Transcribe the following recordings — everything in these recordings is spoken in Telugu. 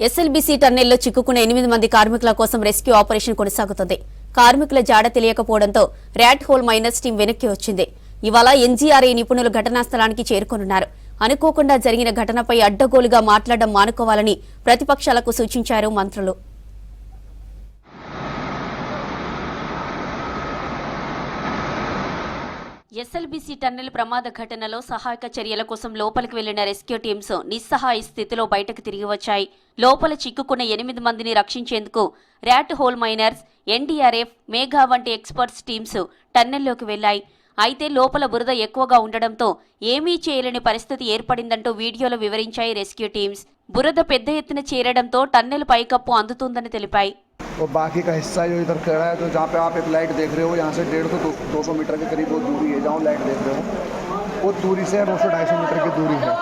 ఎస్ఎల్బీసీ టన్నెల్లో చిక్కుకున్న 8 మంది కార్మికుల కోసం రెస్క్యూ ఆపరేషన్ కొనసాగుతుంది. కార్మికుల జాడ తెలియకపోవడంతో ర్యాట్ హోల్ మైనర్స్ టీం వెనక్కి వచ్చింది. ఇవాళ ఎన్జీఆర్ఐ నిపుణులు ఘటనా స్థలానికి చేరుకోనున్నారు. అనుకోకుండా జరిగిన ఘటనపై అడ్డగోలుగా మాట్లాడడం మానుకోవాలని ప్రతిపక్షాలకు సూచించారు మంత్రులు. ఎస్ఎల్బీసీ టన్నెల్ ప్రమాద ఘటనలో సహాయక చర్యల కోసం లోపలికి వెళ్లిన రెస్క్యూ టీమ్స్ నిస్సహాయ స్థితిలో బయటకు తిరిగి వచ్చాయి. లోపల చిక్కుకున్న 8 మందిని రక్షించేందుకు rat hole miners, NDRF, Megha వంటి ఎక్స్పర్ట్స్ టీమ్స్ టన్నెల్లోకి వెళ్లాయి. అయితే లోపల బురద ఎక్కువగా ఉండడంతో ఏమీ చేయలేని పరిస్థితి ఏర్పడిందంటూ వీడియోలో వివరించాయి రెస్క్యూ టీమ్స్. బురద పెద్ద ఎత్తున చేరడంతో టన్నెల్ పైకప్పు అందుతుందని తెలిపాయి. और बाकी का हिस्सा जो इधर खड़ा है, तो जहाँ पे आप एक लाइट देख रहे हो, यहाँ से 150-200 मीटर के करीब वो दूरी है जहाँ लाइट देख रहे हो, वो दूरी से 200-250 मीटर की दूरी है.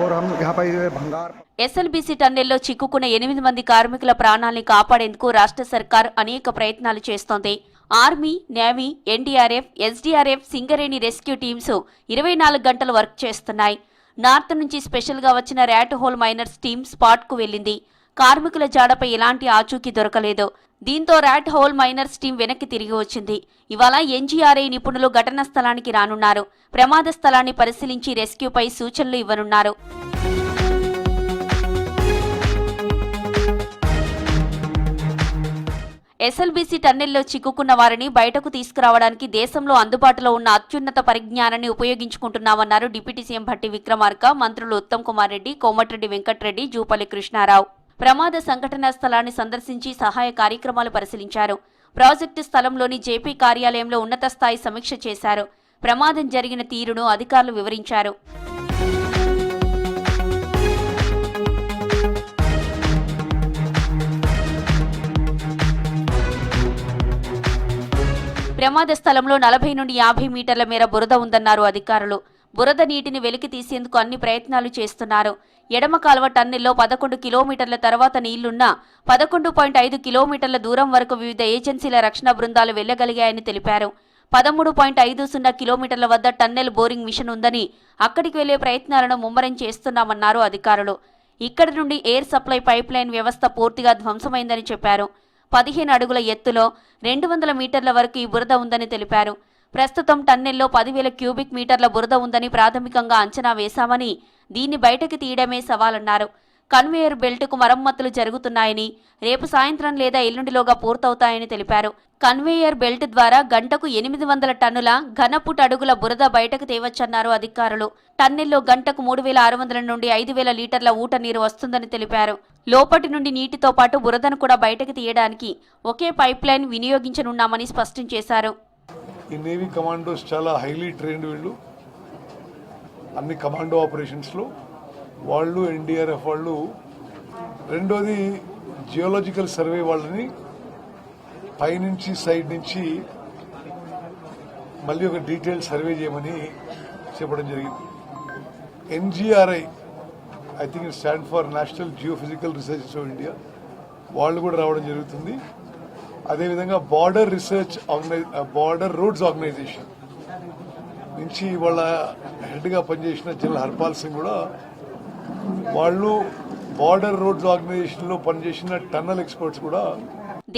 और हम यहाँ पर भंगार ఎస్ఎల్బీసీ టన్నెల్లో చిక్కుకున్న 8 మంది కార్మికుల ప్రాణాల్ని కాపాడేందుకు రాష్ట్ర సర్కార్ అనేక ప్రయత్నాలు చేస్తోంది. Army, navy, NDRF, SDRF, Singareni rescue teams 24 గంటలు వర్క్ చేస్తున్నాయి. నార్త్ నుంచి స్పెషల్ గా వచ్చిన rat hole miners team spot కు వెళ్లింది. కార్మికుల జాడపై ఎలాంటి ఆచూకీ దొరకలేదు. దీంతో ర్యాట్ హోల్ మైనర్స్ టీం వెనక్కి తిరిగి వచ్చింది. ఇవాళ ఎన్జీఆర్ఐ నిపుణులు ఘటనా స్థలానికి రానున్నారు. ప్రమాద స్థలాన్ని పరిశీలించి రెస్క్యూపై సూచనలు ఇవ్వనున్నారు. ఎస్ఎల్బీసీ టన్నెల్లో చిక్కుకున్న వారిని బయటకు తీసుకురావడానికి దేశంలో అందుబాటులో ఉన్న అత్యున్నత పరిజ్ఞానాన్ని ఉపయోగించుకుంటున్నామన్నారు డిప్యూటీ సీఎం భట్టి విక్రమార్క, మంత్రులు ఉత్తమ్ కుమార్ రెడ్డి, కోమటిరెడ్డి వెంకటరెడ్డి, జూపల్లి కృష్ణారావు. ప్రమాద సంఘటనా స్థలాన్ని సందర్శించి సహాయ కార్యక్రమాలు పరిశీలించారు. ప్రాజెక్టు స్థలంలోని జేపీ కార్యాలయంలో ఉన్నత స్థాయి సమీక్ష చేశారు. ప్రమాదం జరిగిన తీరును అధికారులు వివరించారు. ప్రమాద స్థలంలో 40 నుండి 50 మీటర్ల మేర బురద ఉందన్నారు అధికారులు. బురద నీటిని వెలికి తీసేందుకు అన్ని ప్రయత్నాలు చేస్తున్నారు. ఎడమ కాలువ టన్నెల్లో 11 కిలోమీటర్ల తర్వాత నీళ్లున్నా 11.5 కిలోమీటర్ల దూరం వరకు వివిధ ఏజెన్సీల రక్షణ బృందాలు వెళ్లగలిగాయని తెలిపారు. 13.50 కిలోమీటర్ల వద్ద టన్నెల్ బోరింగ్ మిషన్ ఉందని, అక్కడికి వెళ్లే ప్రయత్నాలను ముమ్మరం చేస్తున్నామన్నారు అధికారులు. ఇక్కడి నుండి ఎయిర్ సప్లై పైప్లైన్ వ్యవస్థ పూర్తిగా ధ్వంసమైందని చెప్పారు. 15 అడుగుల ఎత్తులో 200 మీటర్ల వరకు ఈ బురద ఉందని తెలిపారు. ప్రస్తుతం టన్నెల్లో 10,000 క్యూబిక్ మీటర్ల బురద ఉందని ప్రాథమికంగా అంచనా వేశామని, దీన్ని బయటకు తీయడమే సవాలన్నారు. కన్వేయర్ బెల్ట్కు మరమ్మతులు జరుగుతున్నాయని, రేపు సాయంత్రం లేదా ఎల్లుండిలోగా పూర్తవుతాయని తెలిపారు. కన్వేయర్ బెల్ట్ ద్వారా గంటకు 800 టన్నుల ఘనపుట్ అడుగుల బురద బయటకు తేవచ్చన్నారు అధికారులు. టన్నెల్లో గంటకు 3,600 నుండి 5,000 లీటర్ల ఊట నీరు వస్తుందని తెలిపారు. లోపటి నుండి నీటితో పాటు బురదను కూడా బయటకు తీయడానికి ఒకే పైప్ లైన్ వినియోగించనున్నామని స్పష్టం చేశారు. ఈ నేవీ కమాండోస్ చాలా హైలీ ట్రైన్డ్ వీళ్ళు. అన్ని కమాండో ఆపరేషన్స్లో వాళ్ళు, ఎన్డీఆర్ఎఫ్ వాళ్ళు. రెండోది జియోలాజికల్ సర్వే వాళ్ళని పైనుంచి సైడ్ నుంచి మళ్ళీ ఒక డీటెయిల్ సర్వే చేయమని చెప్పడం జరిగింది. NGRI, I think it stand for national geophysical research of India, వాళ్ళు కూడా రావడం జరుగుతుంది. అదేవిధంగా బార్డర్ రోడ్స్ ఆర్గనైజేషన్ నుంచి వాళ్ళ హెడ్గా పనిచేసిన జనరల్ హర్పాల్ సింగ్ కూడా, వాళ్ళు బార్డర్ రోడ్స్ ఆర్గనైజేషన్లో పనిచేసిన టన్నల్ ఎక్స్పర్ట్స్ కూడా.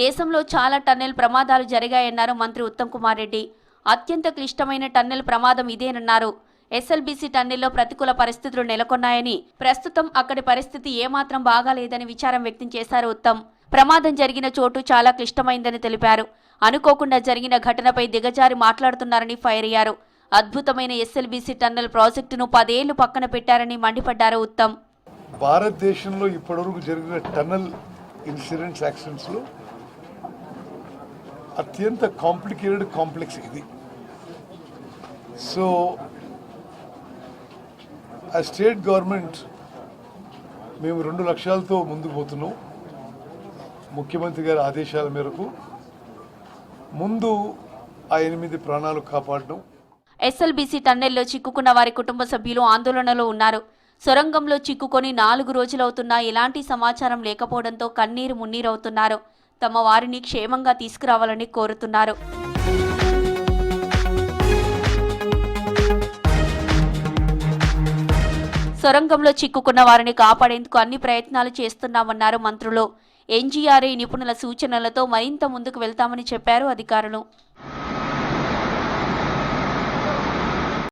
దేశంలో చాలా టన్నెల్ ప్రమాదాలు జరిగాయన్నారు మంత్రి ఉత్తమ్ కుమార్ రెడ్డి. అత్యంత క్లిష్టమైన టన్నెల్ ప్రమాదం ఇదేనన్నారు. ఎస్ఎల్బీసీ టన్నెల్లో ప్రతికూల పరిస్థితులు నెలకొన్నాయని, ప్రస్తుతం అక్కడి పరిస్థితి ఏమాత్రం బాగాలేదని విచారం వ్యక్తం చేశారు ఉత్తమ్. ప్రమాదం జరిగిన చోటు చాలా క్లిష్టమైందని తెలిపారు. అనుకోకుండా జరిగిన ఘటనపై దిగజారి మాట్లాడుతున్నారని ఫైర్ అయ్యారు. అద్భుతమైన ఎస్ఎల్బీసీ టన్నెల్ ప్రాజెక్టును 10 ఏళ్లు పక్కన పెట్టారని మండిపడ్డారు ఉత్తమ్. భారతదేశంలో ఇప్పటివరకు జరిగిన టన్నల్ ఇన్సిడెంట్స్, యాక్సిడెంట్స్లో అత్యంత కాంప్లికేటెడ్, కాంప్లెక్స్ ఇది. సో ఆ స్టేట్ గవర్నమెంట్ మేము 2 లక్ష్యాలతో ముందుకు పోతున్నాం. ముఖ్యమంత్రి గారి ఆదేశాల మేరకు ముందు ఆ 8 ప్రాణాలు కాపాడడం. ఎస్ఎల్బీసీ టన్నెల్లో చిక్కుకున్న వారి కుటుంబ సభ్యులు ఆందోళనలో ఉన్నారు. సొరంగంలో చిక్కుకొని 4 రోజులవుతున్నా ఎలాంటి సమాచారం లేకపోవడంతో కన్నీరు మున్నీరవుతున్నారు. తమ వారిని క్షేమంగా తీసుకురావాలని కోరుతున్నారు. సొరంగంలో చిక్కుకున్న వారిని కాపాడేందుకు అన్ని ప్రయత్నాలు చేస్తున్నామన్నారు మంత్రులు. ఎన్జీఆర్ఐ నిపుణుల సూచనలతో మరింత ముందుకు వెళ్తామని చెప్పారు అధికారులు.